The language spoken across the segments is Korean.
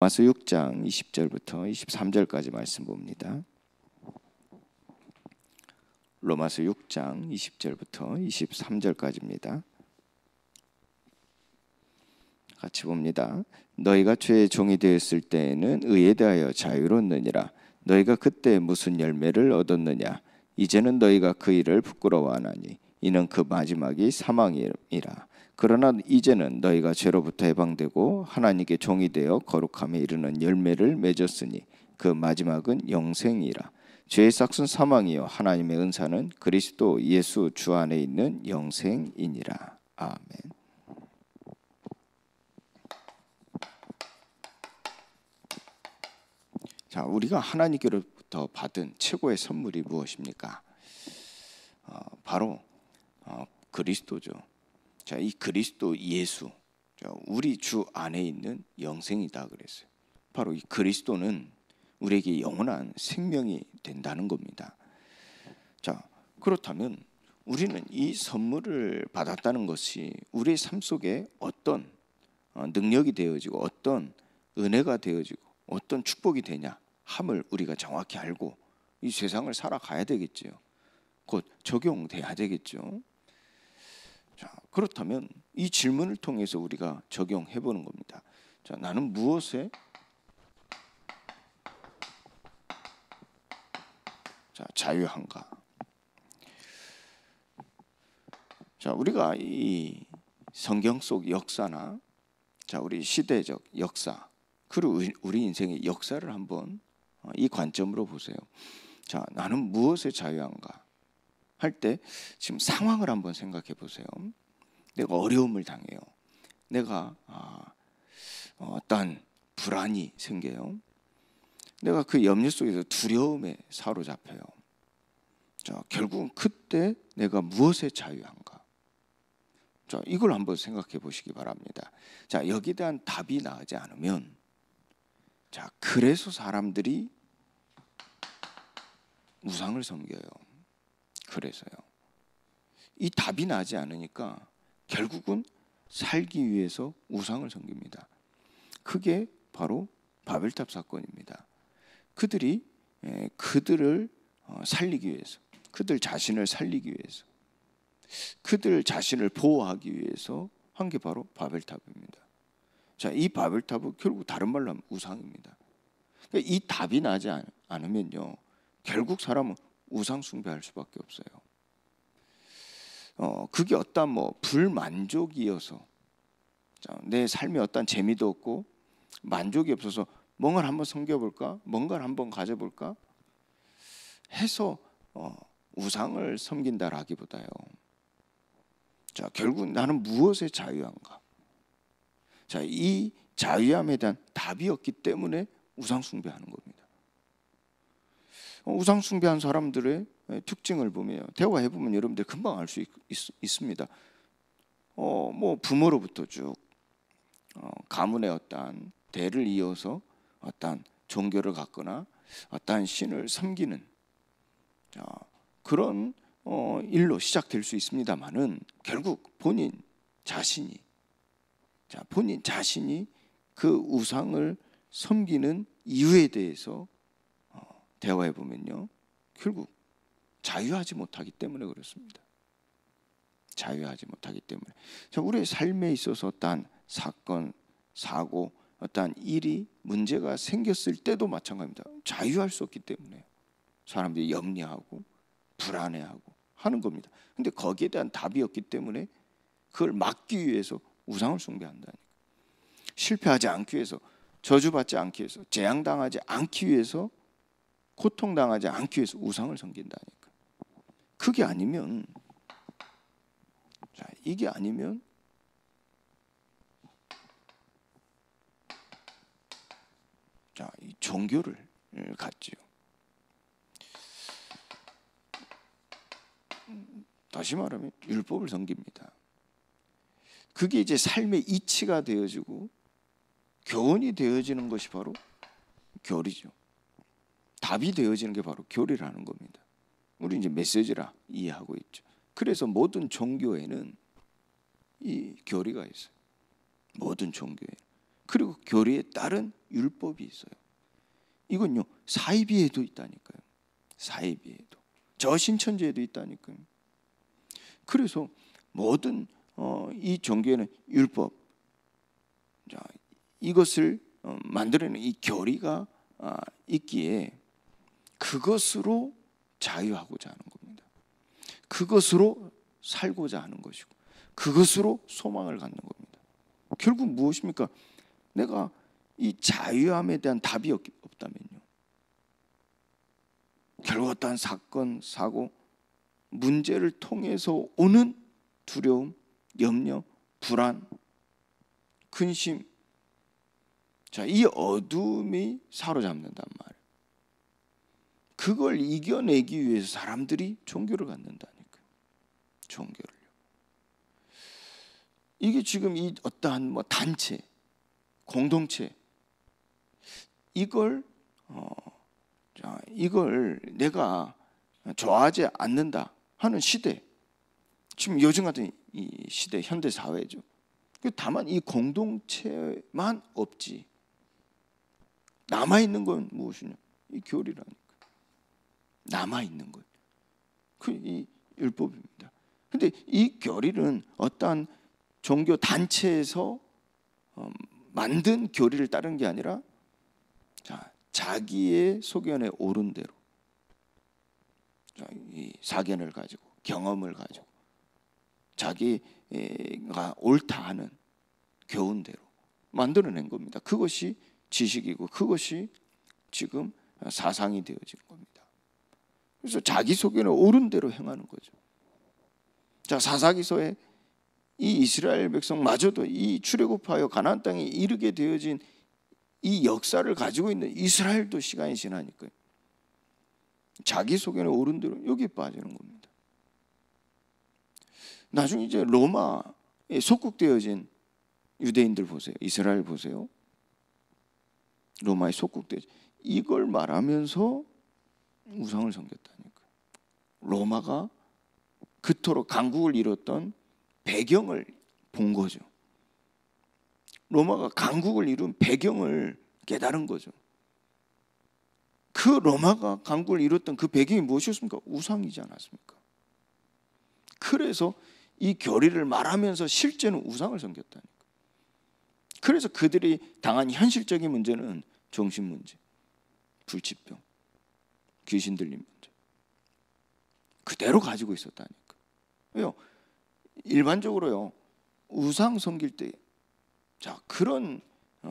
로마서 6장 20절부터 23절까지 말씀 봅니다. 로마서 6장 20절부터 23절까지입니다. 같이 봅니다. 너희가 죄의 종이 되었을 때에는 의에 대하여 자유로웠느니라. 너희가 그때 무슨 열매를 얻었느냐? 이제는 너희가 그 일을 부끄러워하나니 이는 그 마지막이 사망이라. 그러나 이제는 너희가 죄로부터 해방되고 하나님께 종이 되어 거룩함에 이르는 열매를 맺었으니 그 마지막은 영생이라. 죄의 삭은 사망이요 하나님의 은사는 그리스도 예수 주 안에 있는 영생이니라. 아멘. 자, 우리가 하나님께로부터 받은 최고의 선물이 무엇입니까? 바로 그리스도죠. 자, 이 그리스도 예수, 우리 주 안에 있는 영생이다 그랬어요. 바로 이 그리스도는 우리에게 영원한 생명이 된다는 겁니다. 자, 그렇다면 우리는 이 선물을 받았다는 것이 우리의 삶 속에 어떤 능력이 되어지고 어떤 은혜가 되어지고 어떤 축복이 되냐 함을 우리가 정확히 알고 이 세상을 살아가야 되겠죠. 곧 적용돼야 되겠죠. 자, 그렇다면 이 질문을 통해서 우리가 적용해 보는 겁니다. 자, 나는 무엇에 자유한가? 자, 우리가 이 성경 속 역사나 우리 시대적 역사 그리고 우리 인생의 역사를 한번 이 관점으로 보세요. 자, 나는 무엇에 자유한가? 할 때 지금 상황을 한번 생각해 보세요. 내가 어려움을 당해요. 내가 어떤 불안이 생겨요. 내가 그 염려 속에서 두려움에 사로잡혀요. 자, 결국은 그때 내가 무엇에 자유한가? 자, 이걸 한번 생각해 보시기 바랍니다. 자, 여기에 대한 답이 나오지 않으면, 자, 그래서 사람들이 우상을 섬겨요. 그래서요. 이 답이 나지 않으니까 결국은 살기 위해서 우상을 섬깁니다. 그게 바로 바벨탑 사건입니다. 그들이 그들을 살리기 위해서, 그들 자신을 살리기 위해서, 그들 자신을 보호하기 위해서 한 게 바로 바벨탑입니다. 자, 이 바벨탑은 결국 다른 말로 하면 우상입니다. 그러니까 이 답이 나지 않으면요, 결국 사람은 우상 숭배할 수밖에 없어요. 그게 어떤 불만족이어서, 자, 내 삶에 어떤 재미도 없고 만족이 없어서 뭔가를 한번 섬겨볼까, 뭔가를 한번 가져볼까 해서 우상을 섬긴다라기보다요. 자, 결국 나는 무엇에 자유한가? 자, 이 자유함에 대한 답이 없기 때문에 우상 숭배하는 겁니다. 우상 숭배한 사람들의 특징을 보면 대화해 보면 여러분들 금방 알 수 있습니다. 부모로부터 쭉 가문의 어떤 대를 이어서 어떤 종교를 갖거나 어떤 신을 섬기는 그런 일로 시작될 수 있습니다만은 결국 본인 자신이 그 우상을 섬기는 이유에 대해서 대화해 보면요, 결국 자유하지 못하기 때문에 그렇습니다. 자유하지 못하기 때문에. 자, 우리의 삶에 있어서 어떤 사건, 사고, 어떤 일이 문제가 생겼을 때도 마찬가지입니다. 자유할 수 없기 때문에 사람들이 염려하고 불안해하고 하는 겁니다. 근데 거기에 대한 답이 없기 때문에 그걸 막기 위해서 우상을 숭배한다니까. 실패하지 않기 위해서, 저주받지 않기 위해서, 재앙당하지 않기 위해서, 고통당하지 않기 위해서 우상을 섬긴다니까. 그게 아니면, 자, 이게 아니면 자, 이 종교를 갖지요. 다시 말하면 율법을 섬깁니다. 그게 이제 삶의 이치가 되어지고 교훈이 되어지는 것이 바로 교리죠. 답이 되어지는 게 바로 교리라는 겁니다. 우리 이제 메시지라 이해하고 있죠. 그래서 모든 종교에는 이 교리가 있어요. 모든 종교에. 그리고 교리에 따른 율법이 있어요. 이건요 사이비에도 있다니까요. 사이비에도, 저신천지에도 있다니까요. 그래서 모든 이 종교에는 율법, 자, 이것을 만들어내는 이 교리가 있기에 그것으로 자유하고자 하는 겁니다. 그것으로 살고자 하는 것이고 그것으로 소망을 갖는 겁니다. 결국 무엇입니까? 내가 이 자유함에 대한 답이 없다면요, 결국 어떠한 사건, 사고, 문제를 통해서 오는 두려움, 염려, 불안, 근심, 자, 이 어둠이 사로잡는단 말이에요. 그걸 이겨내기 위해서 사람들이 종교를 갖는다니까요. 종교를요. 이게 지금 이 어떠한 단체, 공동체, 이걸 내가 좋아하지 않는다 하는 시대, 지금 요즘 같은 이 시대, 현대 사회죠. 다만 이 공동체만 없지 남아있는 건 무엇이냐? 이 교리라니까. 남아있는 것, 이 율법입니다. 근데 이 교리는 어떠한 종교 단체에서 만든 교리를 따른 게 아니라 자기의 소견에 옳은 대로, 이 사견을 가지고 경험을 가지고 자기가 옳다 하는 교훈대로 만들어낸 겁니다. 그것이 지식이고 그것이 지금 사상이 되어진 겁니다. 그래서 자기 소견에 옳은 대로 행하는 거죠. 자, 사사기서에 이 이스라엘 백성마저도 이 출애굽하여 가나안 땅에 이르게 되어진 이 역사를 가지고 있는 이스라엘도 시간이 지나니까요, 자기 소견에 옳은 대로 여기에 빠지는 겁니다. 나중에 이제 로마에 속국되어진 유대인들 보세요. 이스라엘 보세요. 로마에 속국되어진, 이걸 말하면서 우상을 섬겼다니까요. 로마가 그토록 강국을 이뤘던 배경을 본 거죠. 로마가 강국을 이룬 배경을 깨달은 거죠. 그 로마가 강국을 이뤘던 그 배경이 무엇이었습니까? 우상이지 않았습니까? 그래서 이 교리를 말하면서 실제는 우상을 섬겼다니까. 그래서 그들이 당한 현실적인 문제는 정신 문제, 불치병, 귀신 들린 문제 그대로 가지고 있었다니까. 왜요? 일반적으로요, 우상 섬길 때 그런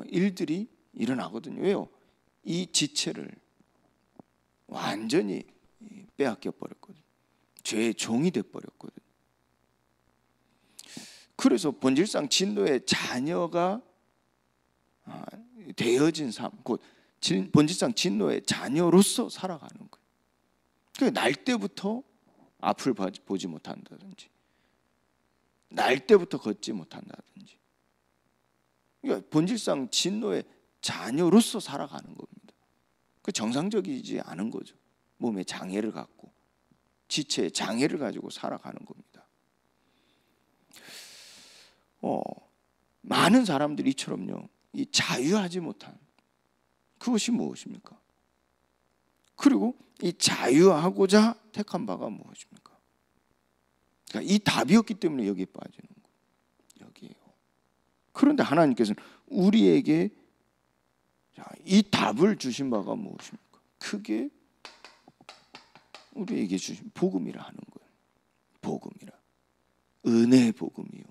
일들이 일어나거든요. 왜요? 이 지체를 완전히 빼앗겨 버렸거든요. 죄의 종이 돼 버렸거든요. 그래서 본질상 진노의 자녀가 되어진 삶, 곧 본질상 진노의 자녀로서 살아가는 거예요. 그러니까 날 때부터 앞을 보지 못한다든지, 날 때부터 걷지 못한다든지, 그러니까 본질상 진노의 자녀로서 살아가는 겁니다. 그 정상적이지 않은 거죠. 몸에 장애를 갖고 지체의 장애를 가지고 살아가는 겁니다. 많은 사람들이 이처럼요, 이 자유하지 못한 그것이 무엇입니까? 그리고 이 자유하고자 택한 바가 무엇입니까? 그러니까 이 답이 없기 때문에 여기에 빠지는 거예요. 여기에요. 그런데 하나님께서는 우리에게 이 답을 주신 바가 무엇입니까? 그게 우리에게 주신 복음이라 하는 거예요. 복음이라. 은혜의 복음이요,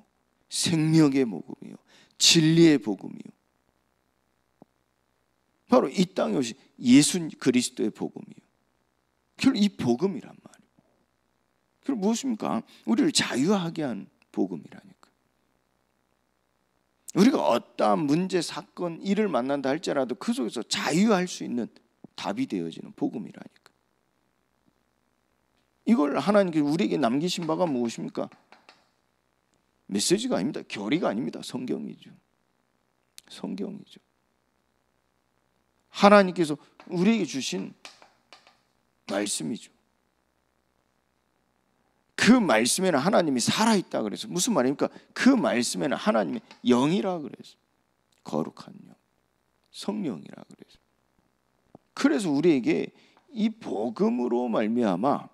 생명의 복음이요, 진리의 복음이요. 바로 이 땅에 오신 예수 그리스도의 복음이요. 결국 이 복음이란 말이에요. 결국 무엇입니까? 우리를 자유하게 한 복음이라니까. 우리가 어떠한 문제, 사건, 일을 만난다 할지라도 그 속에서 자유할 수 있는 답이 되어지는 복음이라니까. 이걸 하나님께서 우리에게 남기신 바가 무엇입니까? 메시지가 아닙니다. 교리가 아닙니다. 성경이죠. 성경이죠. 하나님께서 우리에게 주신 말씀이죠. 그 말씀에는 하나님이 살아있다 그래서 무슨 말입니까? 그 말씀에는 하나님의 영이라 그래서 거룩한 영, 성령이라 그래서. 그래서 우리에게 이 복음으로 말미암아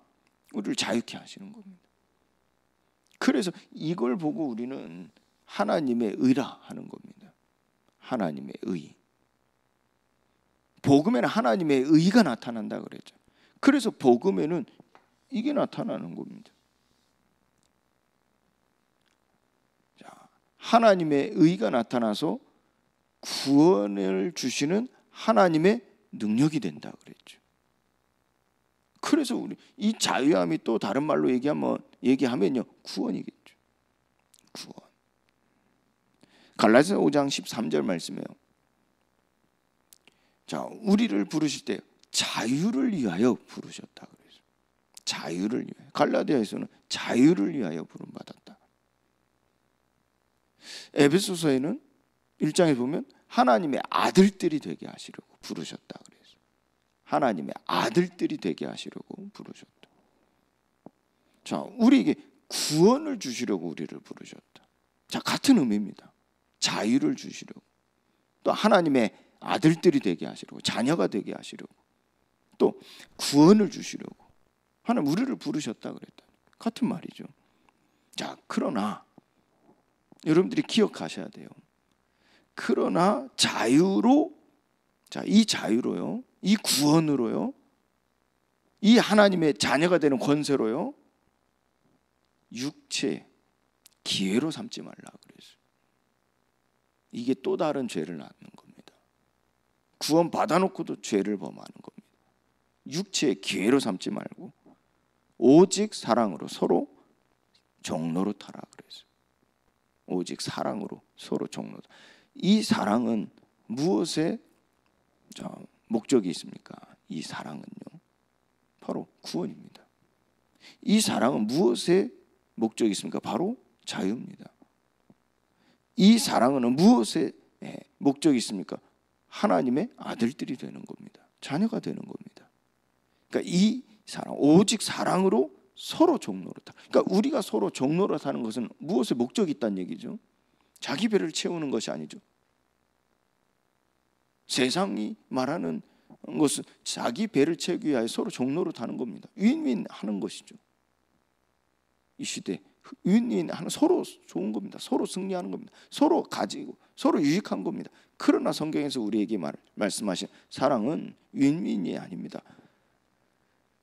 우리를 자유케 하시는 겁니다. 그래서 이걸 보고 우리는 하나님의 의라 하는 겁니다. 하나님의 의. 복음에는 하나님의 의가 나타난다 그랬죠. 그래서 복음에는 이게 나타나는 겁니다. 자, 하나님의 의가 나타나서 구원을 주시는 하나님의 능력이 된다 그랬죠. 그래서 우리 이 자유함이 또 다른 말로 얘기하면요, 구원이겠죠. 구원. 갈라디아서 5장 13절 말씀이에요. 자, 우리를 부르실 때 자유를 위하여 부르셨다 그래서. 자유를 위하여. 갈라디아에서는 자유를 위하여 부름받았다. 에베소서에는 1장에 보면 하나님의 아들들이 되게 하시려고 부르셨다 그래서. 하나님의 아들들이 되게 하시려고 부르셨다. 자, 우리에게 구원을 주시려고 우리를 부르셨다. 자, 같은 의미입니다. 자유를 주시려고, 또 하나님의 아들들이 되게 하시려고, 자녀가 되게 하시려고, 또 구원을 주시려고 하나님 우리를 부르셨다 그랬다. 같은 말이죠. 자, 그러나 여러분들이 기억하셔야 돼요. 그러나 자유로, 자, 이 자유로요, 이 구원으로요, 이 하나님의 자녀가 되는 권세로요, 육체 기회로 삼지 말라 그랬어요. 이게 또 다른 죄를 낳는 겁니다. 구원 받아놓고도 죄를 범하는 겁니다. 육체의 기회로 삼지 말고 오직 사랑으로 서로 종로로 타라 그랬어요. 오직 사랑으로 서로 종로로. 이 사랑은 무엇에 목적이 있습니까? 이 사랑은요, 바로 구원입니다. 이 사랑은 무엇에 목적이 있습니까? 바로 자유입니다. 이 사랑은 무엇에 목적이 있습니까? 하나님의 아들들이 되는 겁니다. 자녀가 되는 겁니다. 그러니까 이 사랑, 오직 사랑으로 서로 종로로 타. 그러니까 우리가 서로 종로로 타는 것은 무엇에 목적이 있다는 얘기죠? 자기 배를 채우는 것이 아니죠. 세상이 말하는 것은 자기 배를 채우기 위하여 서로 종로로 타는 겁니다. 윈윈 하는 것이죠. 이 시대 윈윈 하는, 서로 좋은 겁니다. 서로 승리하는 겁니다. 서로 가지고 서로 유익한 겁니다. 그러나 성경에서 우리에게 말씀하신 사랑은 윈윈이 아닙니다.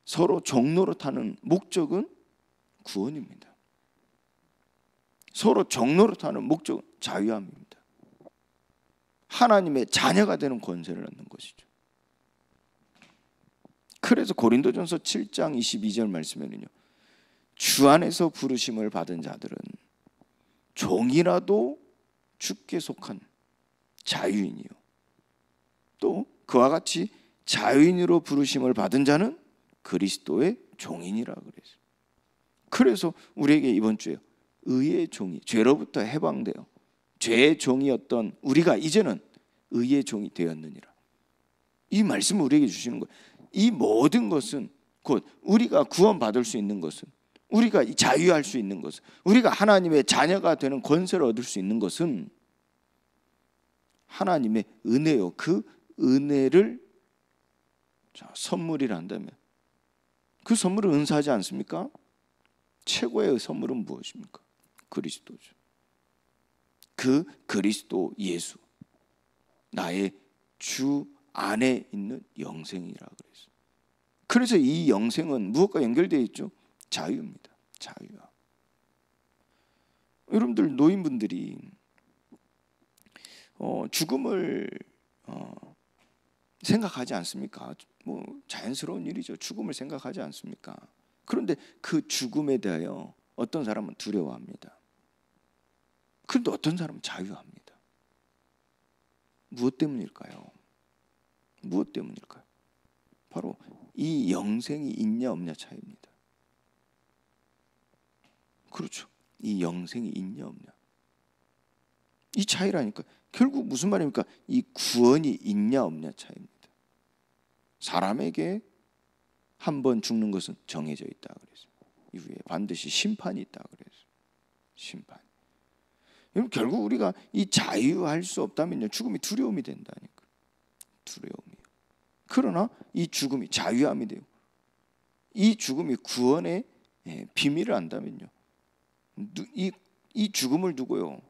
서로 종로로 타는 목적은 구원입니다. 서로 종로로 타는 목적은 자유함입니다. 하나님의 자녀가 되는 권세를 얻는 것이죠. 그래서 고린도전서 7장 22절 말씀에는요, 주 안에서 부르심을 받은 자들은 종이라도 주께 속한 자유인이요, 또 그와 같이 자유인으로 부르심을 받은 자는 그리스도의 종인이라 그랬어요. 그래서 우리에게 이번 주에 의의 종이, 죄로부터 해방되어 죄의 종이었던 우리가 이제는 의의 종이 되었느니라. 이 말씀을 우리에게 주시는 거예요. 이 모든 것은, 곧 우리가 구원받을 수 있는 것은, 우리가 자유할 수 있는 것은, 우리가 하나님의 자녀가 되는 권세를 얻을 수 있는 것은 하나님의 은혜요. 그 은혜를 선물이라 한다면 그 선물은 은사하지 않습니까? 최고의 선물은 무엇입니까? 그리스도죠. 그 그리스도 예수, 나의 주 안에 있는 영생이라 그랬어요. 그래서 이 영생은 무엇과 연결되어 있죠? 자유입니다. 자유야. 여러분들 노인분들이 죽음을 생각하지 않습니까? 뭐 자연스러운 일이죠. 죽음을 생각하지 않습니까? 그런데 그 죽음에 대하여 어떤 사람은 두려워합니다. 그런데 어떤 사람은 자유합니다. 무엇 때문일까요? 무엇 때문일까요? 바로 이 영생이 있냐 없냐 차이입니다. 그렇죠. 이 영생이 있냐 없냐, 이 차이라니까. 결국 무슨 말입니까? 이 구원이 있냐 없냐 차이입니다. 사람에게 한 번 죽는 것은 정해져 있다 그랬어요. 이후에 반드시 심판이 있다 그랬어요. 심판. 결국 우리가 이 자유할 수 없다면요, 죽음이 두려움이 된다니까. 두려움이요. 그러나 이 죽음이 자유함이 되고, 이 죽음이 구원의 비밀을 안다면요, 이 죽음을 두고요,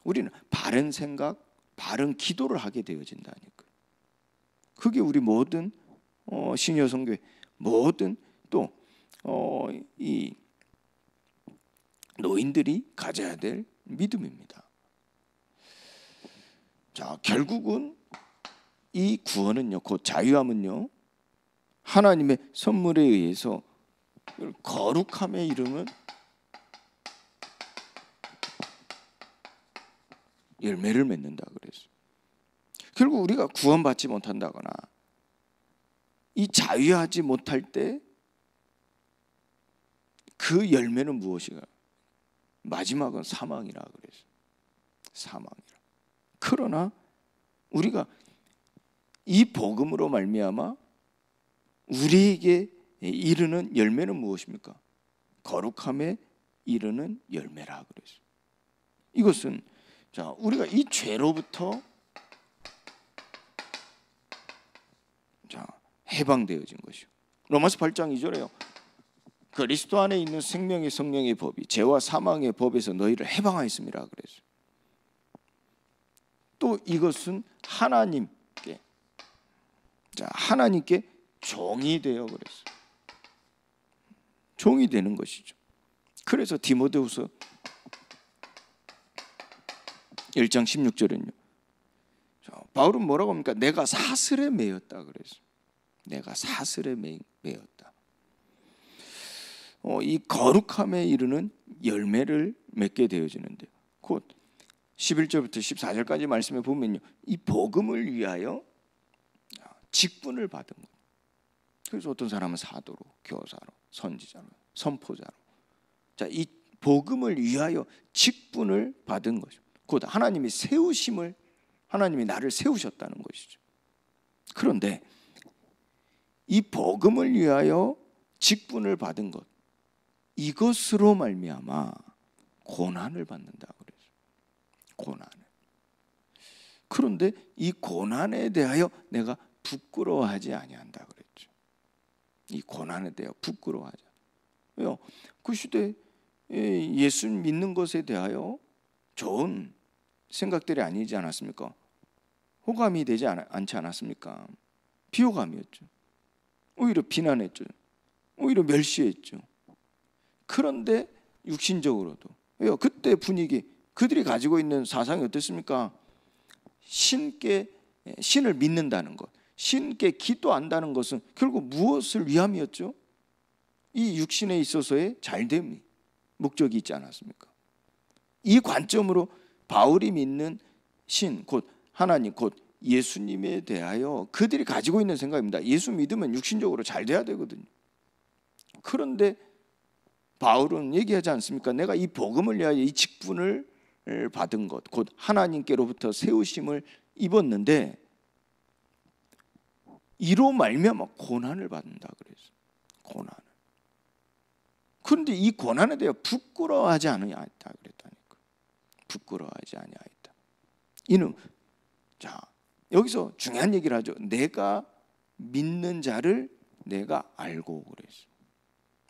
우리는 바른 생각, 바른 기도를 하게 되어진다니까. 그게 우리 모든 신여성교회 모든 또 이 노인들이 가져야 될 믿음입니다. 자, 결국은 이 구원은요, 곧 자유함은요, 하나님의 선물에 의해서 거룩함의 이름은 열매를 맺는다 그랬어요. 결국 우리가 구원받지 못한다거나 이 자유하지 못할 때 그 열매는 무엇이가? 마지막은 사망이라 그랬어요. 사망이라. 그러나 우리가 이 복음으로 말미암아 우리에게 이르는 열매는 무엇입니까? 거룩함에 이르는 열매라 그랬어요. 이것은 자, 우리가 이 죄로부터 자, 해방되어진 것이요. 로마서 8장 2절에요. 그리스도 안에 있는 생명의 성령의 법이 죄와 사망의 법에서 너희를 해방하였음이라 그랬어요. 또 이것은 하나님께, 자, 하나님께 종이 되어 그랬어요. 종이 되는 것이죠. 그래서 디모데후서 1장 16절은요, 바울은 뭐라고 합니까? 내가 사슬에 매였다 그랬어요. 내가 사슬에 매였다. 이 거룩함에 이르는 열매를 맺게 되어지는데, 곧 11절부터 14절까지 말씀에 보면요, 이 복음을 위하여 직분을 받은 것. 그래서 어떤 사람은 사도로, 교사로, 선지자로, 선포자로, 자, 이 복음을 위하여 직분을 받은 것이죠. 곧 하나님이 세우심을, 하나님이 나를 세우셨다는 것이죠. 그런데 이 복음을 위하여 직분을 받은 것, 이것으로 말미암아 고난을 받는다 그랬어요. 고난을. 그런데 이 고난에 대하여 내가 부끄러워하지 아니한다 그랬죠. 이 고난에 대하여 부끄러워하지. 왜요? 그 시대에 예수 믿는 것에 대하여 좋은 생각들이 아니지 않았습니까? 호감이 되지 않지 않았습니까? 비호감이었죠. 오히려 비난했죠. 오히려 멸시했죠. 그런데 육신적으로도, 왜요? 그때 분위기, 그들이 가지고 있는 사상이 어땠습니까? 신을 믿는다는 것, 신께 기도한다는 것은 결국 무엇을 위함이었죠? 이 육신에 있어서의 잘됨이 목적이 있지 않았습니까? 이 관점으로 바울이 믿는 신, 곧 하나님, 곧 예수님에 대하여 그들이 가지고 있는 생각입니다. 예수 믿으면 육신적으로 잘 돼야 되거든요. 그런데 바울은 얘기하지 않습니까? 내가 이 복음을 위하여 이 직분을 받은 것, 곧 하나님께로부터 세우심을 입었는데 이로 말미암아 고난을 받는다 그랬어요. 고난을. 그런데 이 고난에 대해 부끄러워하지 아니하였다 그랬다니까. 부끄러워하지 아니하였다. 이는, 자, 여기서 중요한 얘기를 하죠. 내가 믿는 자를 내가 알고 그랬어요.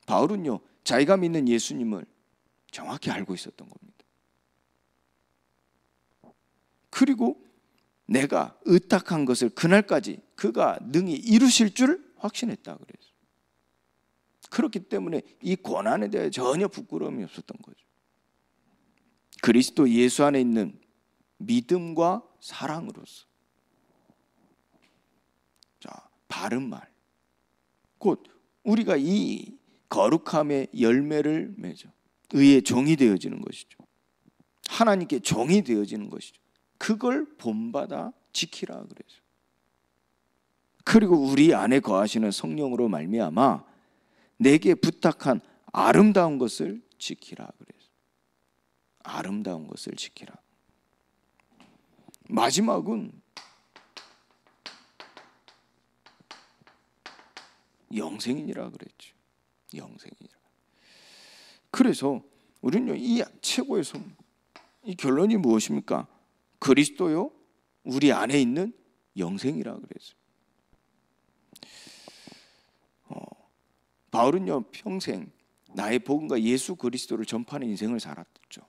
바울은요, 자기가 믿는 예수님을 정확히 알고 있었던 겁니다. 그리고 내가 의탁한 것을 그날까지 그가 능히 이루실 줄 확신했다 그랬어요. 그렇기 때문에 이 고난에 대해 전혀 부끄러움이 없었던 거죠. 그리스도 예수 안에 있는 믿음과 사랑으로서, 자, 바른 말, 곧 우리가 이 거룩함의 열매를 맺어 의의 종이 되어지는 것이죠. 하나님께 종이 되어지는 것이죠. 그걸 본받아 지키라 그래서. 그리고 우리 안에 거하시는 성령으로 말미암아 내게 부탁한 아름다운 것을 지키라 그래서. 아름다운 것을 지키라. 마지막은 영생이니라 그랬죠. 영생이니라. 그래서 우리는요, 이 최고의 선물, 이 결론이 무엇입니까? 그리스도요 우리 안에 있는 영생이라 그랬어요. 바울은요 평생 나의 복음과 예수 그리스도를 전파하는 인생을 살았죠.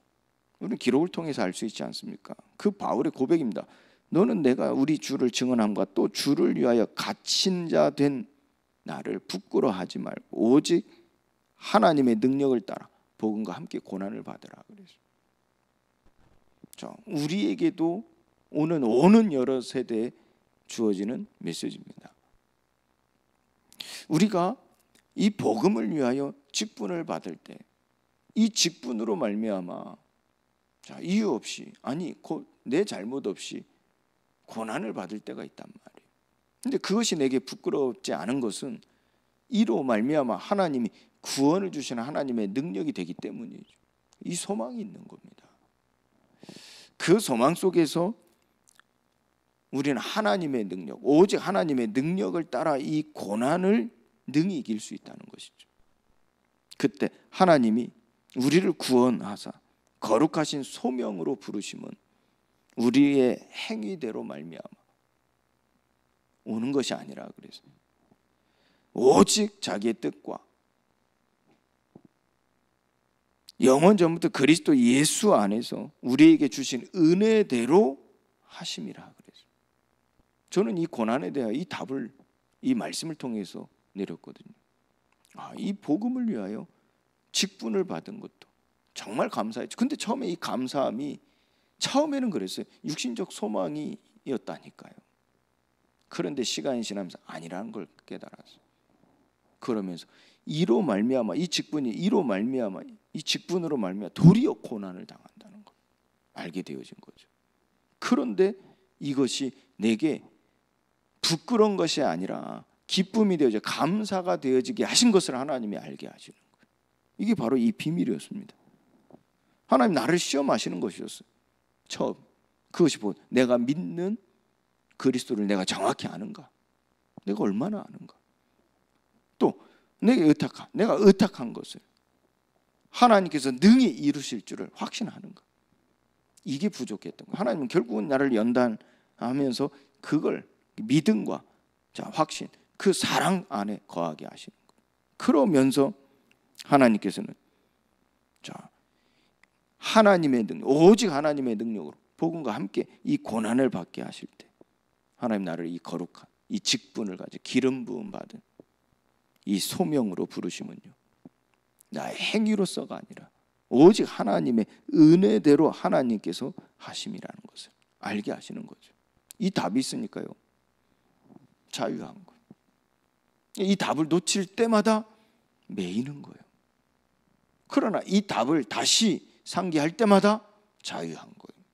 우리는 기록을 통해서 알 수 있지 않습니까? 그 바울의 고백입니다. 너는 내가 우리 주를 증언함과 또 주를 위하여 갇힌 자 된 나를 부끄러워하지 말고 오직 하나님의 능력을 따라 복음과 함께 고난을 받으라 그랬어요. 자, 우리에게도 오는 여러 세대에 주어지는 메시지입니다. 우리가 이 복음을 위하여 직분을 받을 때 이 직분으로 말미암아 이유 없이 내 잘못 없이 고난을 받을 때가 있단 말이에요. 근데 그것이 내게 부끄럽지 않은 것은 이로 말미암아 하나님이 구원을 주시는 하나님의 능력이 되기 때문이죠. 이 소망이 있는 겁니다. 그 소망 속에서 우리는 하나님의 능력, 오직 하나님의 능력을 따라 이 고난을 능히 이길 수 있다는 것이죠. 그때 하나님이 우리를 구원하사 거룩하신 소명으로 부르심은 우리의 행위대로 말미암아 오는 것이 아니라 그래서 오직 자기의 뜻과 영원 전부터 그리스도 예수 안에서 우리에게 주신 은혜대로 하심이라 그래서 저는 이 고난에 대한 이 답을 이 말씀을 통해서 내렸거든요. 이 복음을 위하여 직분을 받은 것도 정말 감사했죠. 근데 처음에 이 감사함이 처음에는 그랬어요. 육신적 소망이었다니까요. 그런데 시간이 지나면서 아니라는 걸 깨달았어요. 그러면서 이로 말미암아 이 직분이 이로 말미암아 이 직분으로 말미암아 도리어 고난을 당한다는 걸 알게 되어진 거죠. 그런데 이것이 내게 부끄러운 것이 아니라 기쁨이 되어져 감사가 되어지게 하신 것을 하나님이 알게 하시는 거예요. 이게 바로 이 비밀이었습니다. 하나님 나를 시험하시는 것이었어요. 처음 그것이 내가 믿는 그리스도를 내가 정확히 아는가, 내가 얼마나 아는가, 또 내가 의탁한 것을 하나님께서 능히 이루실 줄을 확신하는가. 이게 부족했던 거예요. 하나님은 결국은 나를 연단하면서 그걸 믿음과 확신, 그 사랑 안에 거하게 하시는 거예요. 그러면서 하나님께서는 하나님의 능력, 오직 하나님의 능력으로 복음과 함께 이 고난을 받게 하실 때 하나님 나를 이 거룩한 이 직분을 가지고 기름 부음 받은 이 소명으로 부르시면요 나의 행위로서가 아니라 오직 하나님의 은혜대로 하나님께서 하심이라는 것을 알게 하시는 거죠. 이 답이 있으니까요 자유한 거예요. 이 답을 놓칠 때마다 매이는 거예요. 그러나 이 답을 다시 상기할 때마다 자유한 거예요.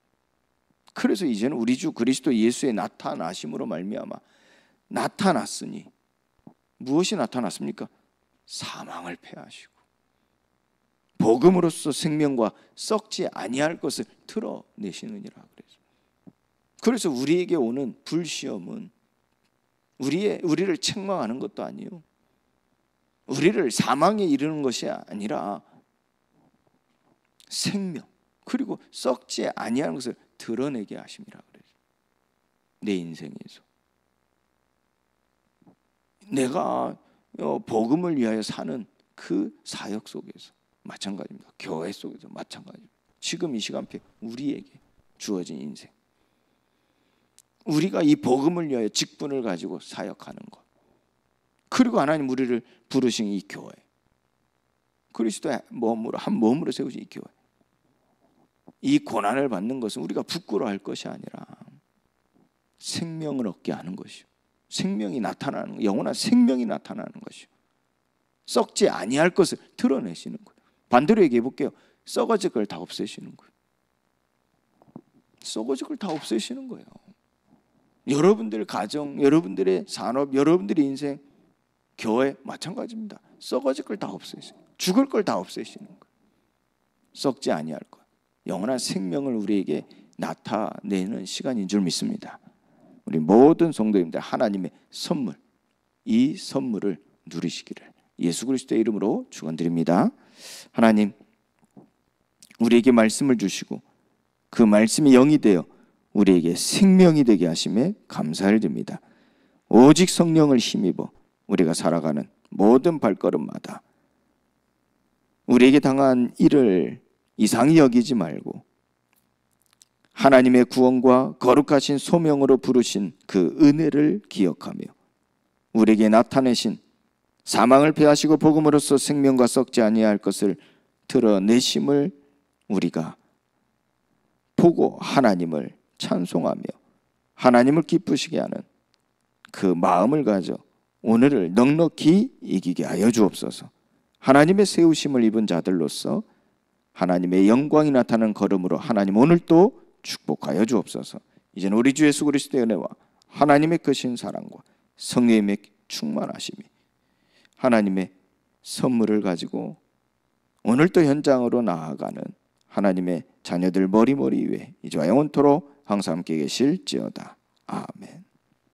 그래서 이제는 우리 주 그리스도 예수의 나타나심으로 말미암아 나타났으니 무엇이 나타났습니까? 사망을 패하시고 복음으로써 생명과 썩지 아니할 것을 드러내시느니라 그래서. 그래서 우리에게 오는 불시험은 우리를 책망하는 것도 아니에요. 우리를 사망에 이르는 것이 아니라 생명 그리고 썩지 아니하는 것을 드러내게 하심이라 그래요. 내 인생에서 내가 복음을 위하여 사는 그 사역 속에서 마찬가지입니다. 교회 속에서 마찬가지입니다. 지금 이 시간표 우리에게 주어진 인생, 우리가 이 복음을 위하여 직분을 가지고 사역하는 것, 그리고 하나님 우리를 부르신 이 교회, 그리스도의 몸으로 한 몸으로 세우신 이 교회, 이 고난을 받는 것은 우리가 부끄러워할 것이 아니라 생명을 얻게 하는 것이요, 생명이 나타나는 것, 영원한 생명이 나타나는 것이요, 썩지 아니할 것을 드러내시는 거예요. 반대로 얘기해 볼게요. 썩어질 걸 다 없애시는 거예요. 썩어질 걸 다 없애시는 거예요. 여러분들 가정, 여러분들의 산업, 여러분들의 인생, 교회 마찬가지입니다. 썩어질 걸 다 없애시는 거예요. 죽을 걸 다 없애시는 거예요. 썩지 아니할 것, 영원한 생명을 우리에게 나타내는 시간인 줄 믿습니다. 우리 모든 성도님들 하나님의 선물, 이 선물을 누리시기를 예수 그리스도의 이름으로 축원드립니다. 하나님, 우리에게 말씀을 주시고 그 말씀이 영이 되어 우리에게 생명이 되게 하심에 감사를 드립니다. 오직 성령을 힘입어 우리가 살아가는 모든 발걸음마다 우리에게 당한 일을 이상히 여기지 말고 하나님의 구원과 거룩하신 소명으로 부르신 그 은혜를 기억하며 우리에게 나타내신 사망을 패하시고 복음으로써 생명과 썩지 아니할 것을 드러내심을 우리가 보고 하나님을 찬송하며 하나님을 기쁘시게 하는 그 마음을 가져 오늘을 넉넉히 이기게 하여 주옵소서. 하나님의 세우심을 입은 자들로서 하나님의 영광이 나타나는 걸음으로 하나님 오늘도 축복하여 주옵소서. 이제는 우리 주 예수 그리스도의 은혜와 하나님의 크신 사랑과 성령의 충만하심이 하나님의 선물을 가지고 오늘도 현장으로 나아가는 하나님의 자녀들 머리머리 위에 이제와 영원토록 항상 함께 계실지어다. 아멘.